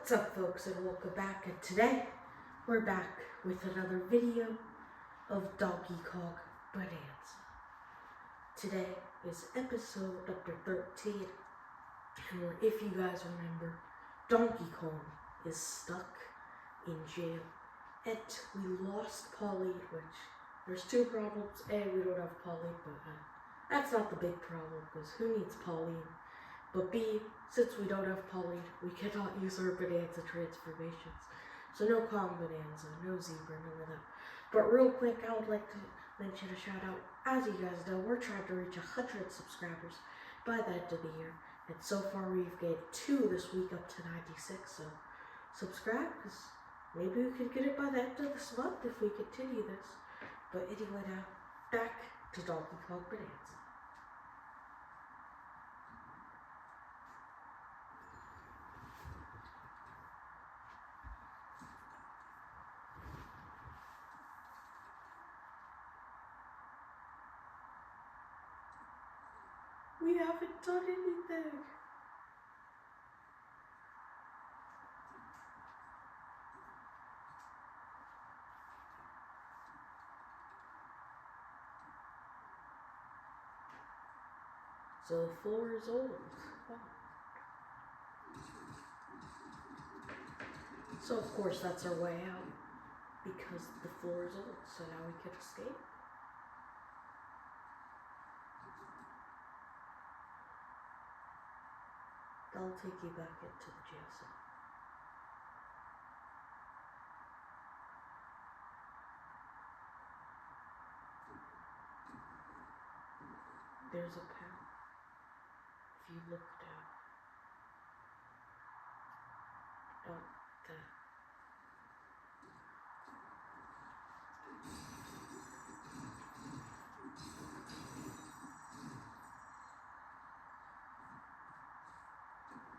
What's up, folks, and welcome back. And today we're back with another video of Donkey Kong Bonanza. Today is episode number 13, and if you guys remember, Donkey Kong is stuck in jail, and we lost Pauline, which there's two problems. A, we don't have Pauline, but that's not the big problem, because who needs Pauline? But B, since we don't have Pauline, we cannot use our Bonanza transformations. So no Kong Bonanza, no Zebra, none of that. But real quick, I would like to mention a shout out. As you guys know, we're trying to reach 100 subscribers by the end of the year. And so far we've gained 2 this week up to 96. So subscribe, because maybe we could get it by the end of this month if we continue this. But anyway, now back to Donkey Kong Bonanza. We haven't done anything. So the floor is old. Wow. So of course that's our way out, because the floor is old, so now we can escape. I'll take you back into the jail cell. There's a pen. If you look down. Oh, that.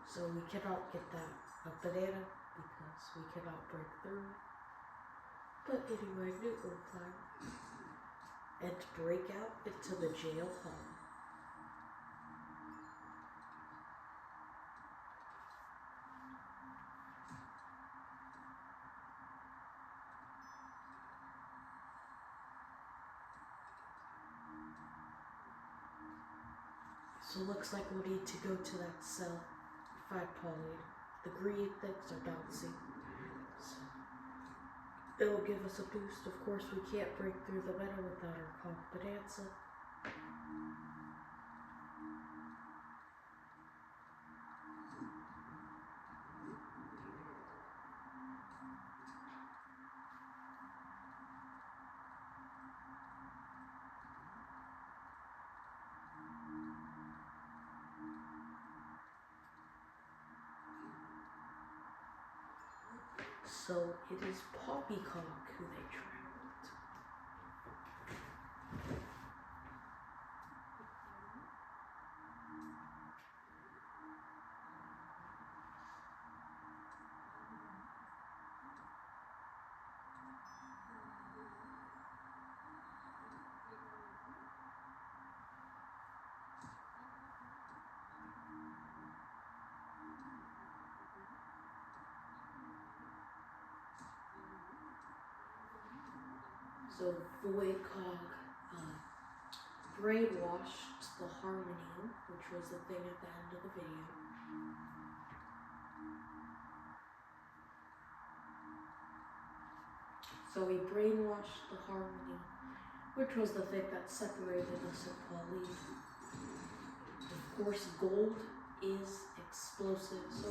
So we cannot get that banana because we cannot break through it. But anyway, new will climb and break out into the jail hall. So looks like we'll need to go to that cell, find Pauline. The green things are bouncing. So it'll give us a boost. Of course, we can't break through the metal without our Kong Bonanza. So it is Poppycock who they trapped. So Boy Kong brainwashed the Harmony, which was the thing at the end of the video. So he brainwashed the Harmony, which was the thing that separated us and Pauline. Of course, gold is explosive, so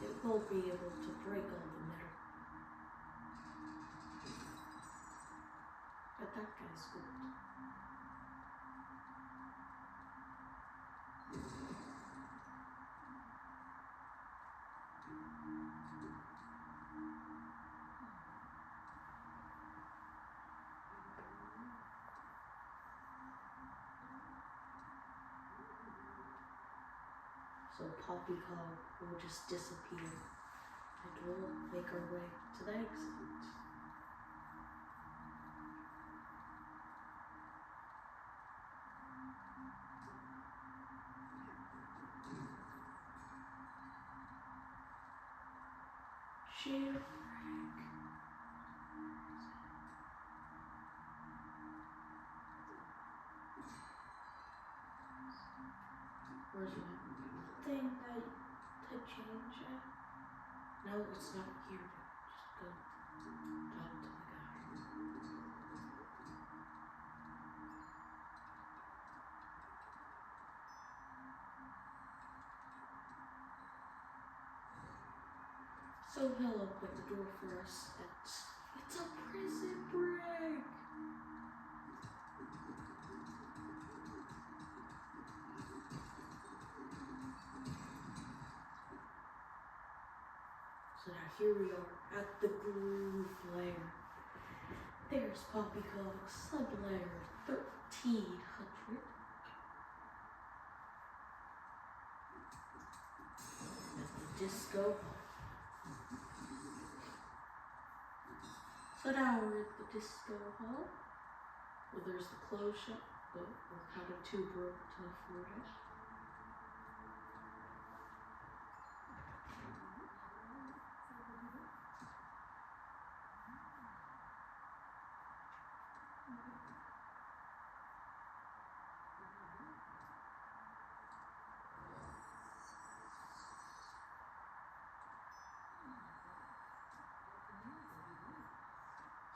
it will be able to break all the metal. But that guy's gold. So Poppycock will just disappear, and we'll make our way to the exit. jailbreak. Where's one? Thing that to change it. No, it's not here. Just go talk to the guy. So he'll open the door for us. It's a prison break. So now here we are at the Groove Lair. There's Poppycock Sublayer 1300. At the Disco Hall. So now we're at the Disco Hall. Well, there's the clothes shop, but we're kind of too broke to afford it.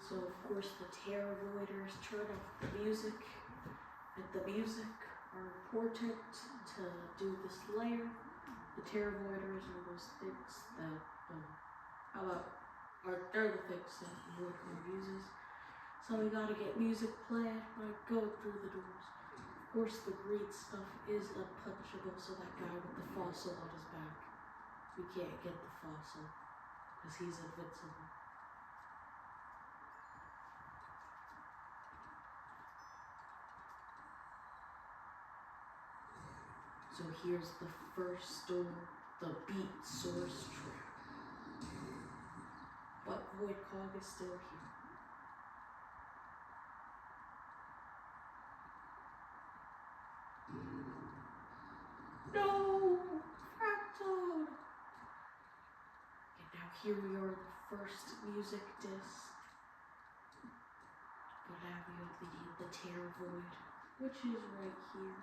So of course the Terror Voiders turn off the music, and the music are important to do this layer. The Terror Voiders are those things that, they're the things that Voidcore uses. So we gotta get music played by going through the doors. Of course the greed stuff is unpunishable, so that guy with the fossil on his back, we can't get the fossil, because he's invincible. So here's the first door, the beat source track. But Voidcog is still here. No! Fractal! And now here we are, the first music disc. But now we only need the Terror Void, which is right here.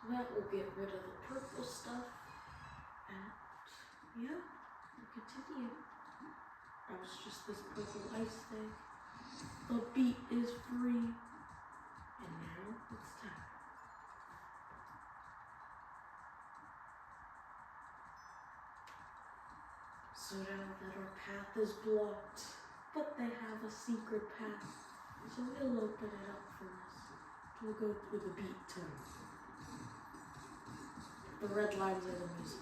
That will get rid of the purple stuff, and yeah, we'll continue. That was just this purple ice thing. The beat is free, and now it's time. So now that our path is blocked, but they have a secret path, so we'll open it up for us. We'll go through the beat tone. The red lines are the music.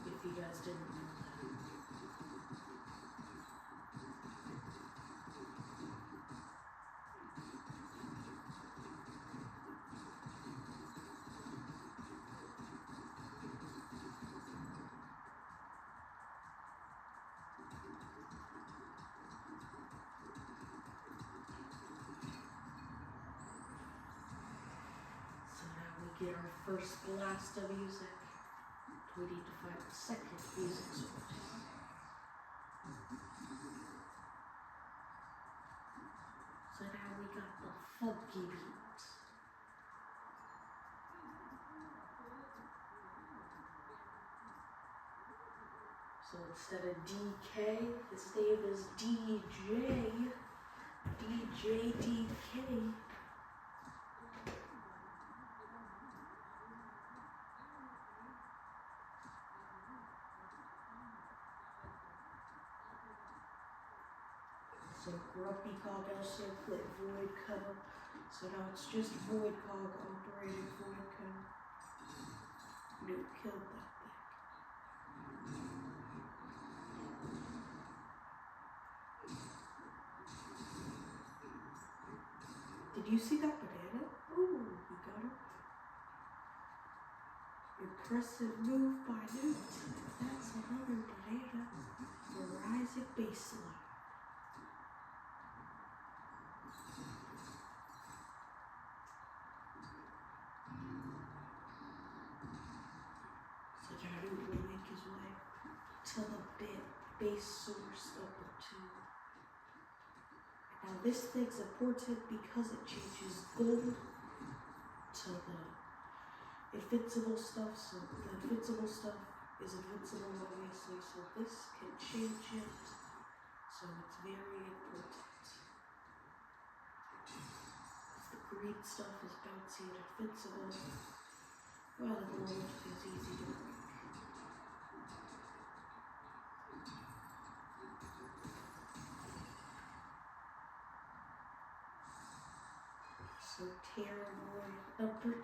If you guys didn't know that. Get our first blast of music. We need to find the second music source. So now we got the funky beat. So instead of DK, his name is DJ. DJ DK. So Grumpy Cog also quit Void Cog, so now it's just Void Cog operating Void Cog. Nuke killed that thing. Did you see that banana? Ooh, you got it. Impressive move by Newt. That's another banana. The rising baseline. So Jadu will make his way to the base source number 2. Now this thing's important because it changes gold to the invincible stuff. So the invincible stuff is invincible obviously, so this can change it. So it's very important. The green stuff is bouncy and invincible, while the gold is easy to break. So Terror number 2.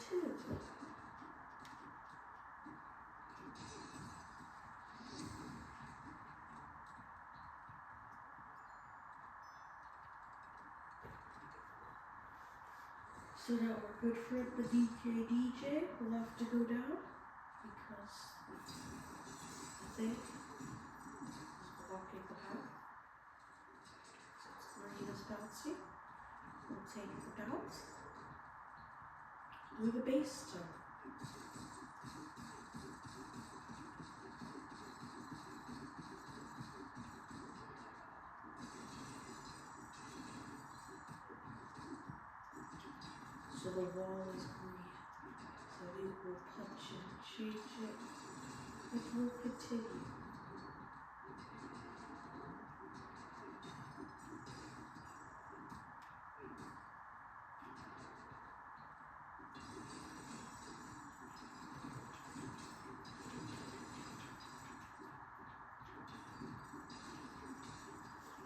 So now our good friend the DJ will have to go down because I think he's blocking the path. So it's green is bouncy. We'll take the bounce. Do the base turn. So the wall is green. So it will punch and change it. It will continue.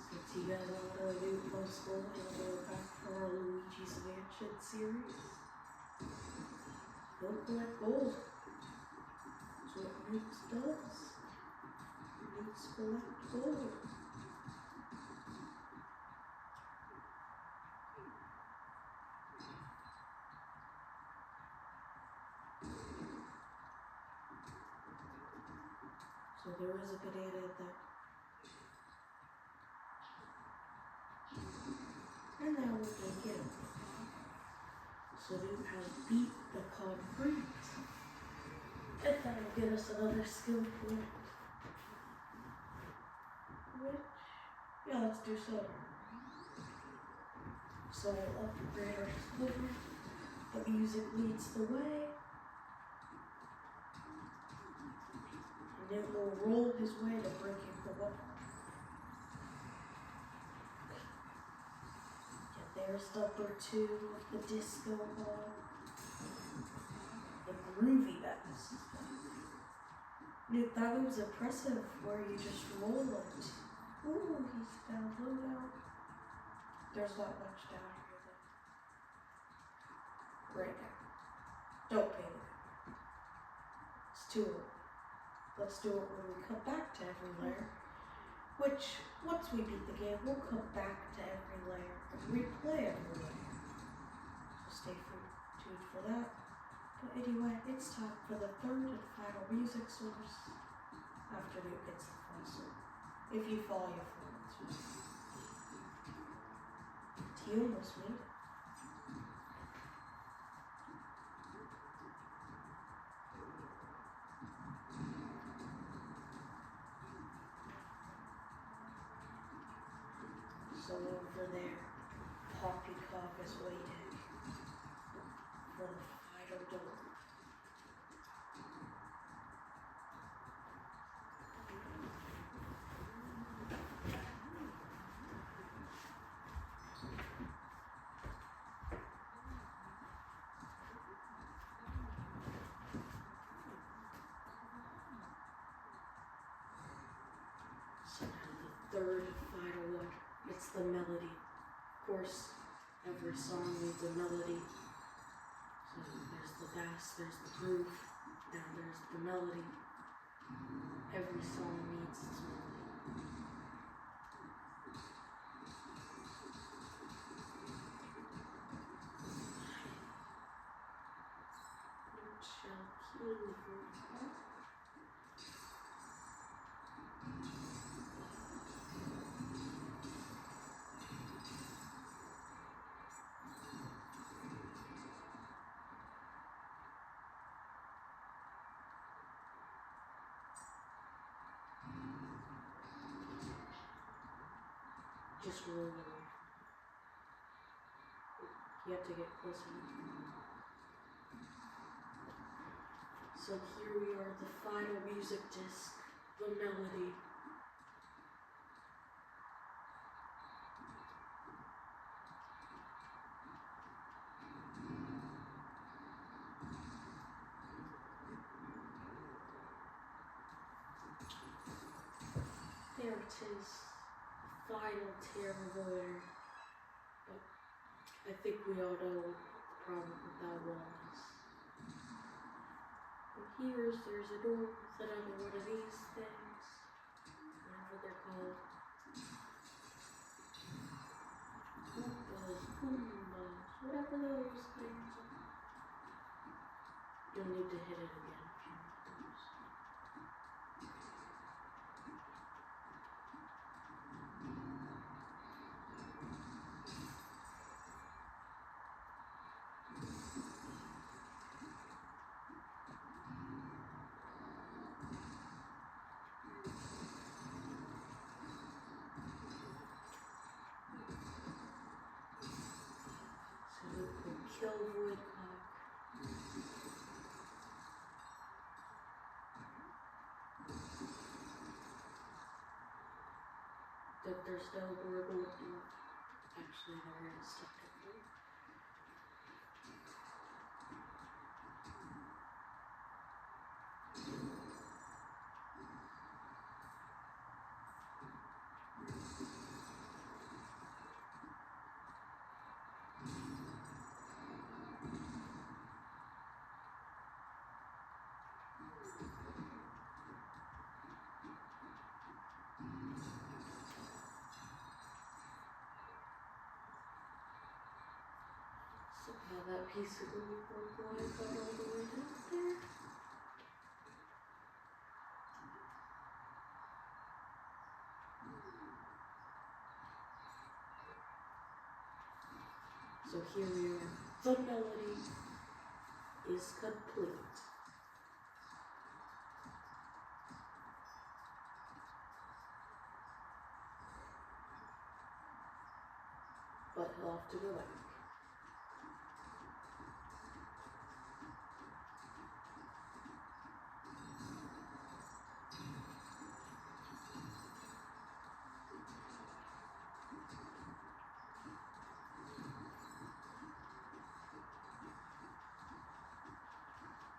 Since you guys all want to do post-school, you'll go back for our Luigi's Mansion series. Go collect gold. That's what Newt does. Newt collect gold. So there is a banana in there. And now we'll take it. So Newt has beat the concrete. And that'll get us another skill point. Yeah, let's do so. So we'll upgrade our sliver. The music leads the way. And then we'll roll his way to breaking the wall. Yeah, there's number 2 of the disco ball. The groovy that this is. Newt, that was impressive where you just roll it. Ooh, he's down low now. There's not much down here though. Right now. Don't pay it. It's too early. Let's do it when we come back to every layer. Which, once we beat the game, we'll come back to every layer and replay every layer. So stay tuned for that. But anyway, it's time for the 3rd and final music source after Newt gets the fossil. If you fall, you fall. He almost made it. So over there, Poppycock is waiting for the final door. So now the 3rd and final one. It's the melody. Of course, every song needs a melody. So there's the bass, there's the groove, now there's the melody. Every song needs its melody. Just roll away. You have to get closer. So here we are, the final music disc, the melody. There it is, final tear avoider. But I think we all know what the problem with that was. And there's a door with another one of these things, whatever they're called. Goombas, whatever those things are. You'll need to hit it again if you want those. So we can kill Void Clock. That there's no more gold door. Actually, there is technically. Somehow that piece of gold broke wire got all the way down there. So here we are. The melody is complete. But he'll have to go back.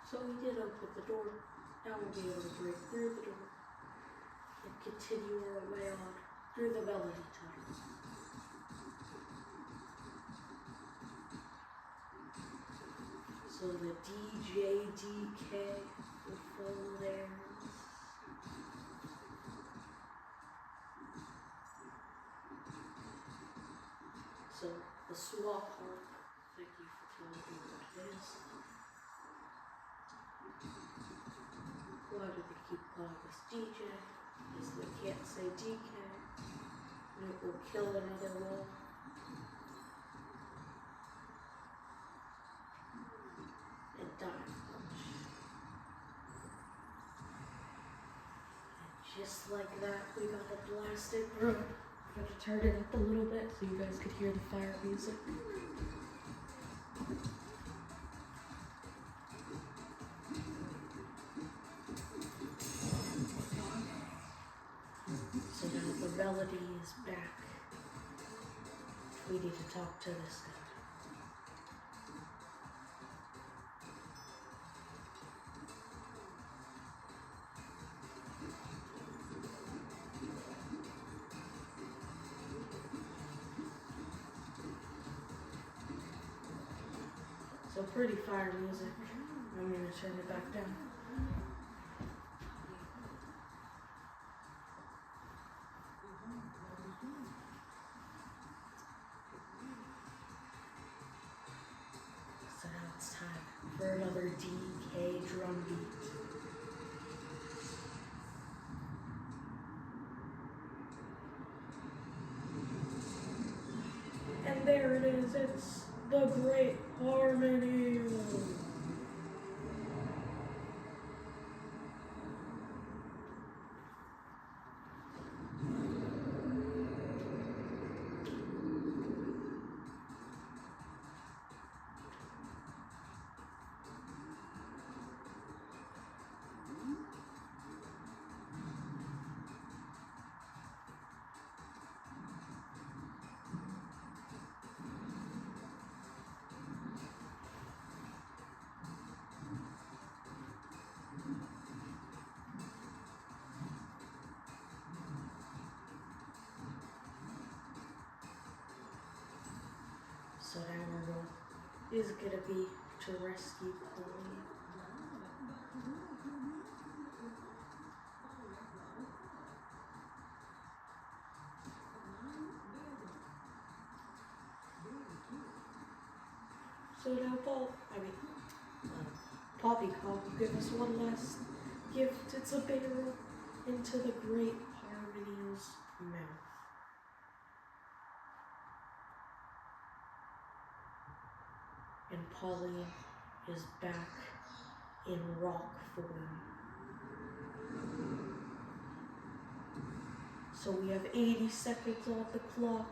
So we did open the door. Now we'll be able to break through the door and continue our way on through the melody tunnel. So the DJ DK will follow there. So the swap harp, thank you for telling me what it is. Why do they keep calling us DJ? Because they can't say DK. And it will kill another wall. And die much. And just like that, we got a blasted room. I'm going to turn it up a little bit so you guys could hear the fire music. So now the melody is back. We need to talk to this guy. So pretty fire music. I'm going to turn it back down. So now it's time for another DK. DKB drum beat. And there it is, it's the Great Harmony. So now our goal is gonna be to rescue Chloe. So now Poppycock will give us one last gift. It's a barrel into the Great Harmony's mouth. And Pauline is back in rock form. So we have 80 seconds on the clock.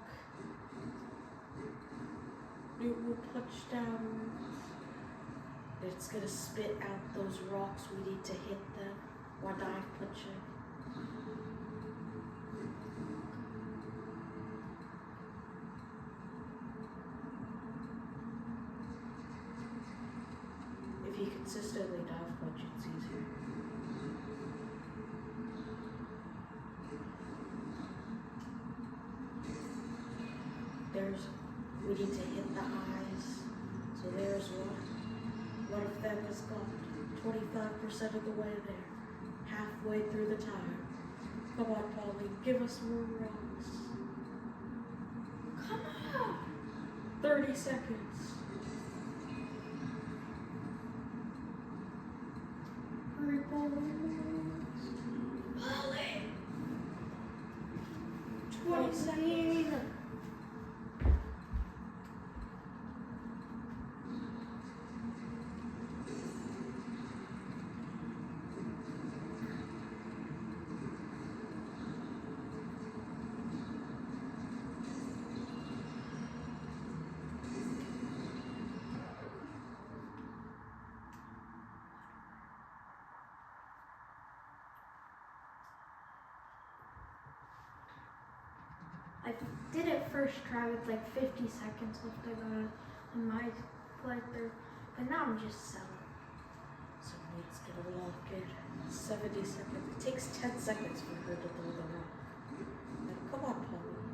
Newt will punch down. It's gonna spit out those rocks. We need to hit them while dive punching. If you consistently dive punch, it's easier. We need to hit the eyes. So there's one. One of them has gone 25% of the way there. Halfway through the tire. Come on, Pauline, give us more rocks. Come on! 30 seconds. Hurry, Pauline. Pauline! 20 seconds. I did it first try with like 50 seconds left in my playthrough, but now I'm just selling. So Nate's gonna walk in 70 seconds. It takes 10 seconds for her to throw the rock. Now, come on, Pauline.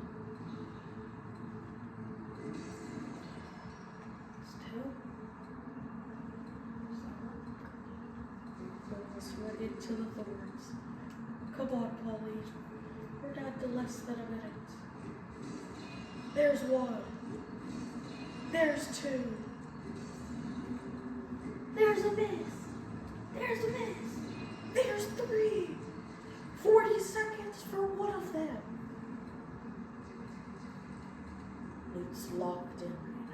Still. Almost right into the thorns. Come on, Pauline. We're down to less than a minute. There's one. There's two. There's a miss. There's a miss. There's three. 40 seconds for one of them. It's locked in right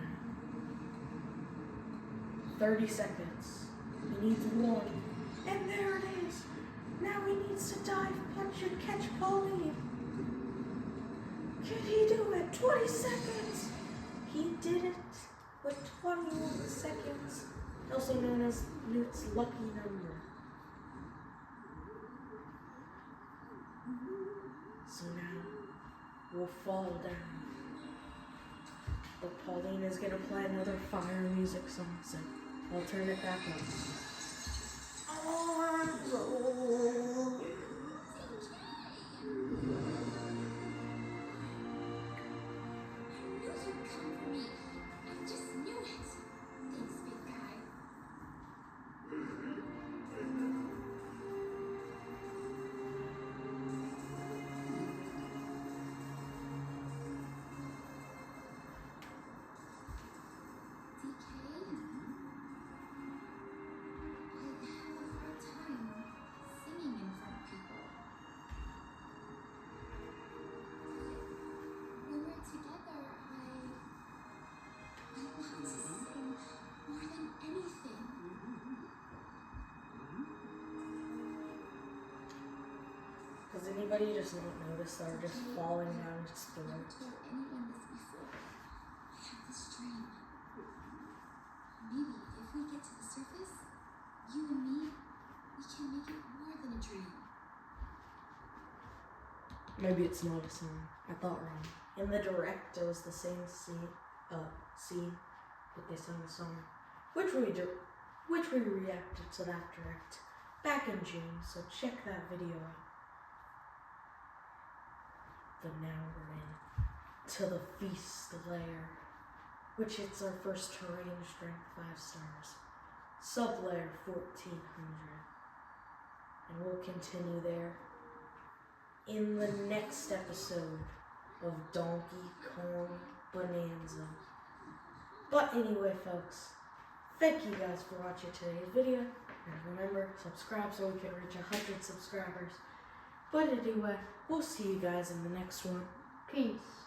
now. 30 seconds. He needs one. And there it is. Now he needs to dive, punch, and catch Pauline. Can he do it? 20 seconds. He did it with 21 seconds. Also known as Newt's lucky number. So now we'll fall down. But Pauline is gonna play another fire music song, so I'll turn it back on. Roll. anybody does not notice they're just falling down its throat. Maybe if we get to the surface, you and me, we can make it more than a dream. Maybe it's not a song. I thought wrong. In the direct, it was the same scene, but they sang a song, which we reacted to that direct back in June. So check that video out. But now we're in to the feast layer, which it's our first terrain strength 5 stars, sub layer 1400, and we'll continue there in the next episode of Donkey Kong Bonanza. But anyway, folks, thank you guys for watching today's video, and remember, subscribe so we can reach 100 subscribers. But anyway, we'll see you guys in the next one. Peace.